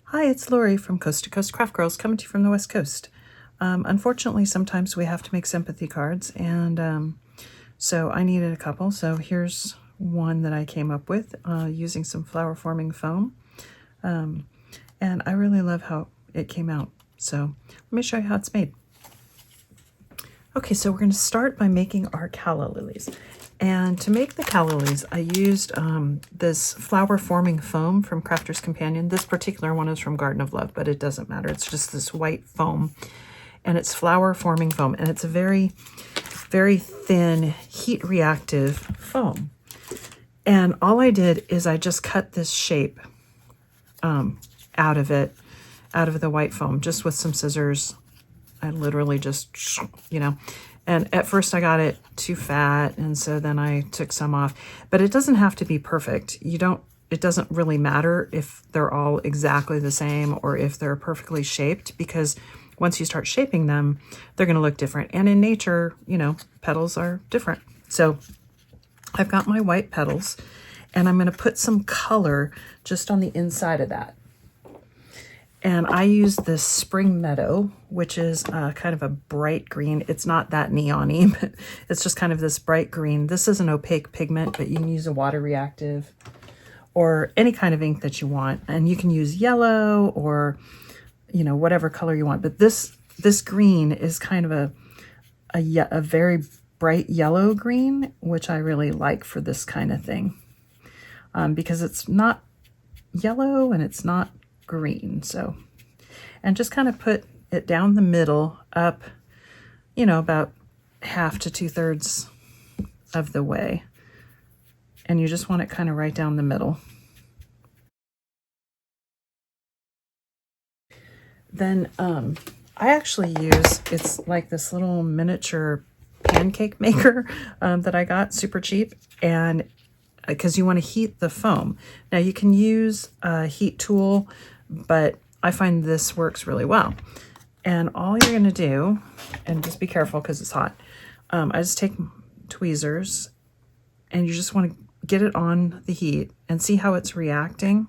Hi, it's Lori from Coast to Coast Craft Girls, coming to you from the West Coast. Unfortunately, sometimes we have to make sympathy cards, and so I needed a couple. So here's one that I came up with using some flower forming foam. And I really love how it came out. So let me show you how it's made. Okay, so we're going to start by making our calla lilies. And to make the calla lilies, I used this flower forming foam from Crafter's Companion. This particular one is from Garden of Love, but it doesn't matter. It's just this white foam, and it's flower forming foam, and it's a very, very thin, heat reactive foam. And all I did is I just cut this shape out of it, out of the white foam, just with some scissors. I literally just, and at first I got it too fat, and so then I took some off. But it doesn't have to be perfect. It doesn't really matter if they're all exactly the same or if they're perfectly shaped, because once you start shaping them, they're going to look different. And in nature, petals are different. So I've got my white petals, and I'm going to put some color just on the inside of that. And I use this Spring Meadow, which is kind of a bright green. It's not that neon-y, but it's just kind of this bright green. This is an opaque pigment, but you can use a water reactive or any kind of ink that you want. And you can use yellow or, whatever color you want. But this green is kind of a very bright yellow green, which I really like for this kind of thing, because it's not yellow and it's not green. So, and just kind of put it down the middle, up, about 1/2 to 2/3 of the way. And you just want it kind of right down the middle. Then I actually use, it's like this little miniature pancake maker that I got super cheap, and because you want to heat the foam. Now you can use a heat tool, but I find this works really well. And all you're going to do, and just be careful because it's hot, I just take tweezers, and you just want to get it on the heat and see how it's reacting.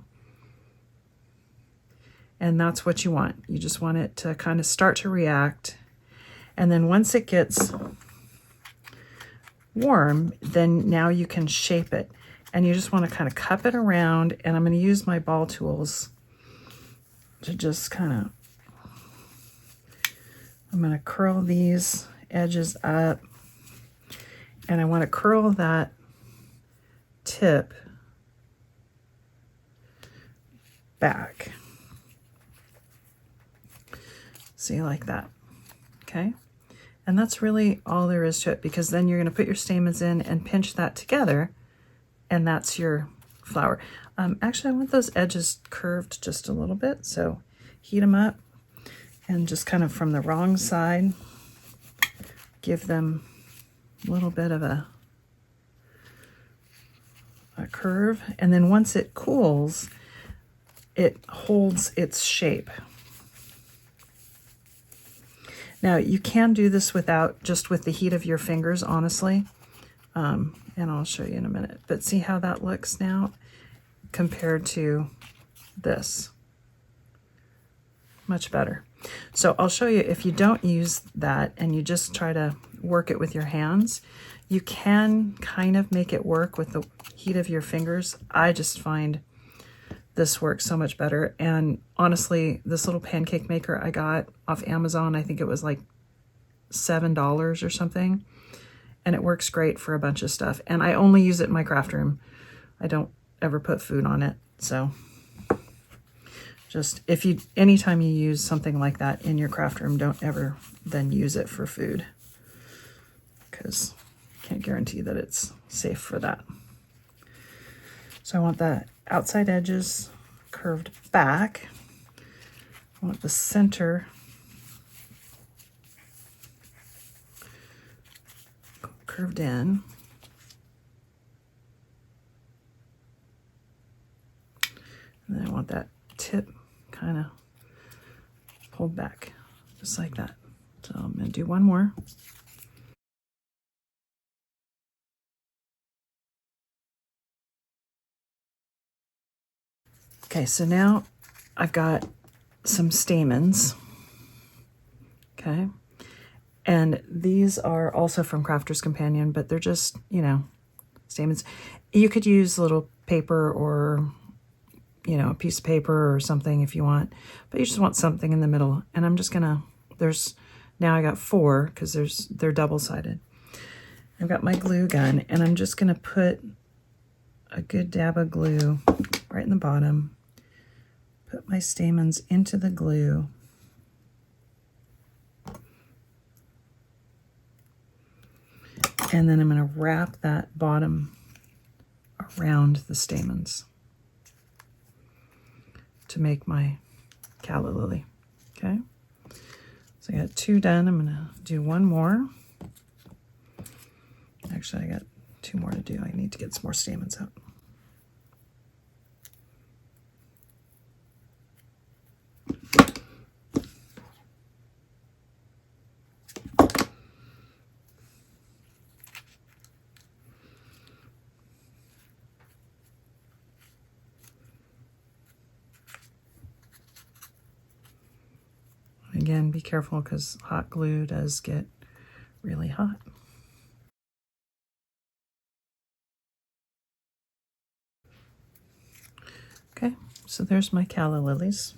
And that's what you want. You just want it to kind of start to react. And then once it gets warm, then now you can shape it. And you just want to kind of cup it around, and I'm going to use my ball tools to just kind of, I'm going to curl these edges up, and I want to curl that tip back. See, like that. Okay. And that's really all there is to it, because then you're going to put your stamens in and pinch that together, and that's your flower. Actually, I want those edges curved just a little bit, so heat them up and just kind of from the wrong side, give them a little bit of a curve. And then once it cools, it holds its shape. Now, you can do this without, just with the heat of your fingers, honestly. And I'll show you in a minute. But see how that looks now compared to this. Much better. So I'll show you, if you don't use that and you just try to work it with your hands, you can kind of make it work with the heat of your fingers. I just find this works so much better. And honestly, this little pancake maker I got off Amazon, I think it was like $7 or something. And it works great for a bunch of stuff. And I only use it in my craft room. I don't ever put food on it. So just, anytime you use something like that in your craft room, don't ever then use it for food, because I can't guarantee that it's safe for that. So I want the outside edges curved back. I want the center curved in. And then I want that tip kind of pulled back, just like that. So I'm going to do one more. Okay, so now I've got some stamens, okay? And these are also from Crafter's Companion, but they're just, you know, stamens. You could use a little paper or, you know, a piece of paper or something if you want, but you just want something in the middle. And I'm just gonna, now I got 4 because they're double-sided. I've got my glue gun, and I'm just gonna put a good dab of glue right in the bottom, put my stamens into the glue, and then I'm going to wrap that bottom around the stamens to make my calla lily. Okay, so I got 2 done. I'm going to do 1 more. Actually, I got 2 more to do. I need to get some more stamens out. Again, be careful because hot glue does get really hot. Okay, so there's my calla lilies.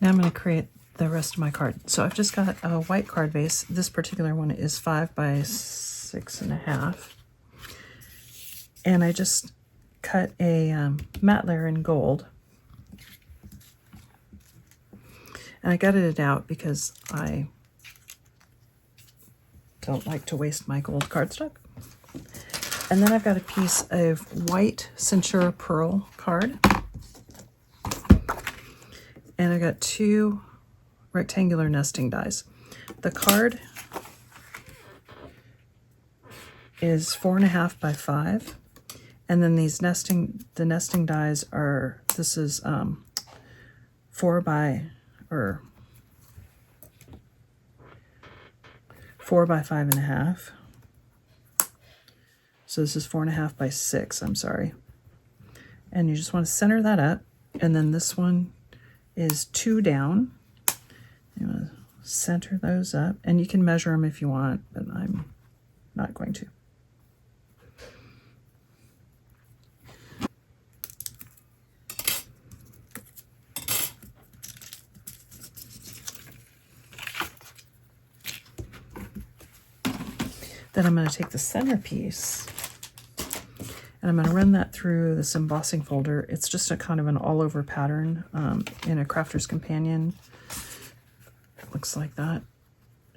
Now I'm going to create the rest of my card. So I've just got a white card base. This particular one is 5 by 6.5. And I just cut a matte layer in gold. And I gutted it out because I don't like to waste my gold cardstock. And then I've got a piece of white Centura Pearl card. And I got 2 rectangular nesting dies. The card is 4.5 by 5. And then the nesting dies are, this is 4 by 5.5. So this is 4.5 by 6, I'm sorry. And you just want to center that up. And then this one is 2 down. You want to center those up. And you can measure them if you want, but I'm not going to. Then I'm going to take the centerpiece and I'm going to run that through this embossing folder. It's just a kind of an all-over pattern in a Crafter's Companion. It looks like that.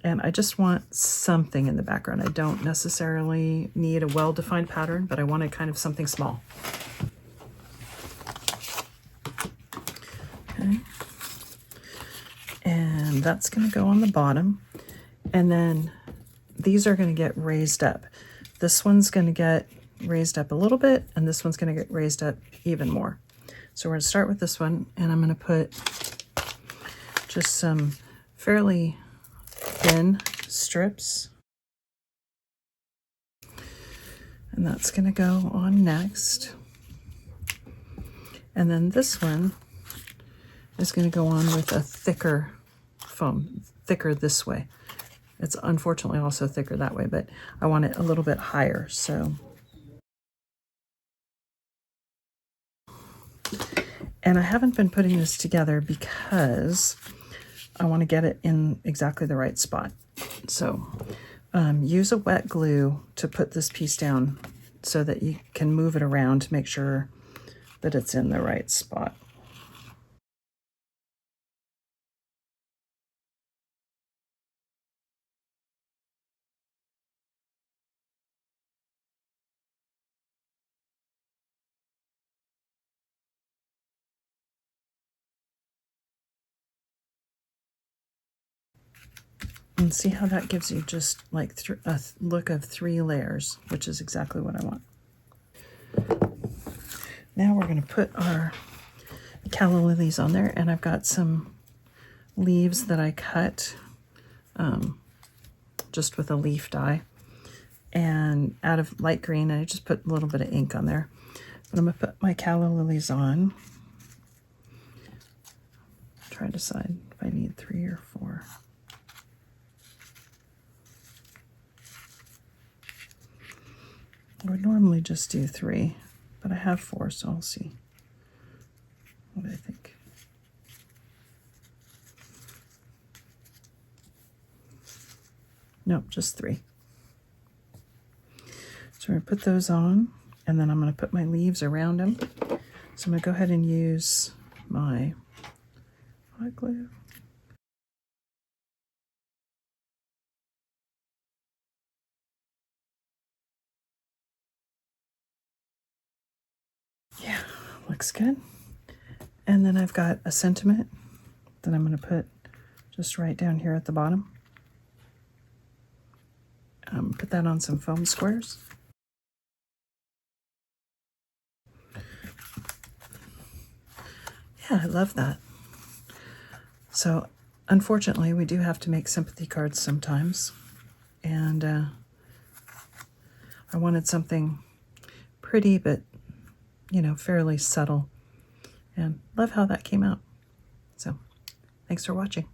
And I just want something in the background. I don't necessarily need a well-defined pattern, but I wanted kind of something small. Okay. And that's going to go on the bottom. And then these are going to get raised up. This one's going to get raised up a little bit, and this one's going to get raised up even more. So we're going to start with this one, and I'm going to put just some fairly thin strips. And that's going to go on next. And then this one is going to go on with a thicker foam, thicker this way. It's unfortunately also thicker that way, but I want it a little bit higher, so. And I haven't been putting this together because I want to get it in exactly the right spot. So use a wet glue to put this piece down so that you can move it around to make sure that it's in the right spot. And see how that gives you just like a look of 3 layers, which is exactly what I want. Now we're going to put our calla lilies on there, and I've got some leaves that I cut just with a leaf die and out of light green, and I just put a little bit of ink on there. But I'm going to put my calla lilies on. Try to decide if I need 3 or 4. I would normally just do 3, but I have 4, so I'll see what I think. Nope, just 3. So I'm going to put those on, and then I'm going to put my leaves around them. So I'm going to go ahead and use my hot glue. Yeah, looks good. And then I've got a sentiment that I'm going to put just right down here at the bottom. Put that on some foam squares. Yeah, I love that. So unfortunately, we do have to make sympathy cards sometimes. And I wanted something pretty, but, you know, fairly subtle. And love how that came out. So thanks for watching.